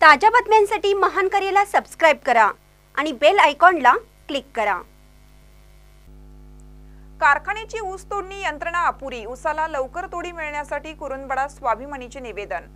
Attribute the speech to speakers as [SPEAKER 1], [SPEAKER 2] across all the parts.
[SPEAKER 1] ताज्या बातम्यांसाठी महान करेला सबस्क्राइब करा आणि बेल आयकॉनला क्लिक करा।
[SPEAKER 2] कारखान्याची ऊस तोडणी यंत्रणा अपुरी, ऊसाला लवकर तोडी मिळण्यासाठी कुरुंदवाडा स्वाभिमानीचे निवेदन।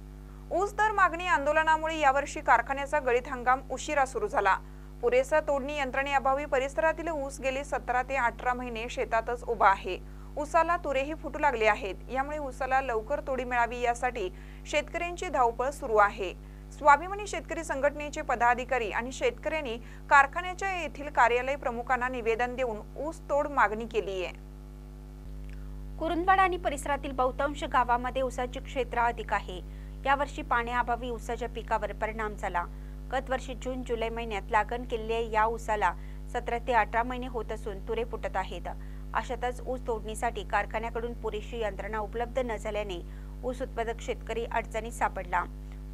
[SPEAKER 2] ऊस दर मागणी आंदोलनामुळे यावर्षी कारखान्याचा गळीत हंगाम उशिरा सुरू झाला। पुरेसा तोडणी यंत्रणेअभावी परिसरातील ऊस गेले 17 ते 18 महिने शेतातच उभा आहे। ऊसाला तुरेही फुटू लागले आहेत। यामुळे ऊसाला लवकर तोडी मिळावी यासाठी शेतकऱ्यांची धावपळ सुरू आहे। स्वाभिमानी शेतकरी संघटनेचे पदाधिकारी आणि शेतकऱ्यांनी कारखान्याच्या येथील कार्यालय प्रमुखांना निवेदन देऊन ऊस तोड मागणी केली आहे।
[SPEAKER 1] कुरुंदवाडा आणि परिसरातील बहुतांश गावांमध्ये ऊसाचे क्षेत्र अधिक आहे। यावर्षी पाण्याअभावी ऊसाच्या पिकावर परिणाम झाला। गत वर्षी जून जुलै महिन्यात लागण केलेल्या या ऊसाला 17 ते 18 महिने होत असून तुरे फुटत आहेत। अशातच ऊस तोडणीसाठी कारखान्याकडून पुरेशी यंत्रणा उपलब्ध न झाल्याने ऊस उत्पादक शेतकरी अडचणीत सापडला।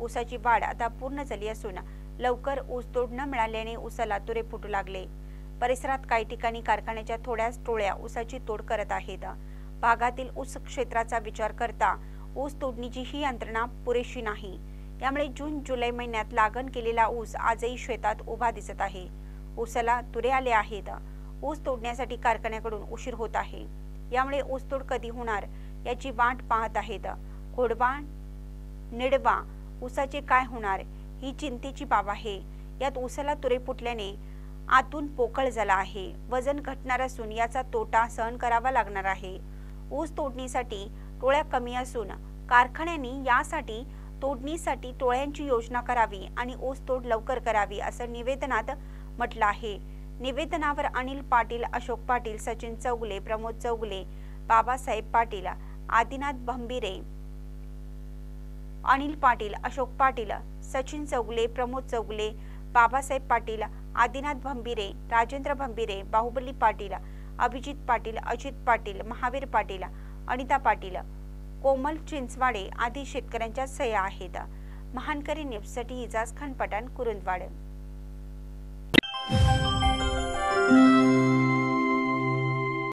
[SPEAKER 1] ऊसाची वाढ आता पूर्ण झाली असून लवकर ऊस तोड न मिळाल्याने ऊसाला तुरे फुटू लागले। परिसरात काही ठिकाणी कारखान्याच्या थोड्याच टोळ्या ऊसाची तोड करत आहेत। भागातील ऊस क्षेत्राचा विचार करता ऊस तोडणीची ही यंत्रणा पुरेशी नाही। यामुळे जून जुलै महिन्यात लागण केलेला ऊस आजही शेतात उभा दिसत आहे। ऊसाला तुरे आले आहेत। ऊस तोडण्यासाठी कारखान्याकडून उशीर होत आहे। यामुळे ऊस तोड कधी होणार याची वाट पाहत आहेत। खोडवा निडवा ऊसाचे काय होणार ही चिंतेची बाब आहे। यात ऊसाला तुरे फुटल्याने आतून पोकळ झाला आहे। वजन घटणार असून याचा तोटा सहन करावा लागणार आहे। ऊस तोडणीसाठी टोळ्या कमी असून कारखान्यांनी यासाठी तोडणीसाठी टोळ्यांची योजना करावी आणि ऊस तोड लवकर करावी असं निवेदनात म्हटलं आहे। निवेदनावर अनिल पाटील, अशोक पाटील, सचिन चौगुले, प्रमोद चौगुले, बाबासाहेब पाटील, आदिनाथ भंबीरे, अनिल पाटील, अशोक पाटील, सचिन चौगुले, प्रमोद चौगुले, बाबासाहेब पाटील, आदिनाथ भंबीरे, राजेंद्र भंबीरे, बाहुबली पाटील, अभिजित पाटील, अजित पाटील, महावीर पाटील, अनिता पाटील, कोमल चिंचवाडे आदी शेतकऱ्यांच्या सह्या आहेत। महानकरी न्यूजसाठी इजाज खान पठाण, कुरुंदवाड।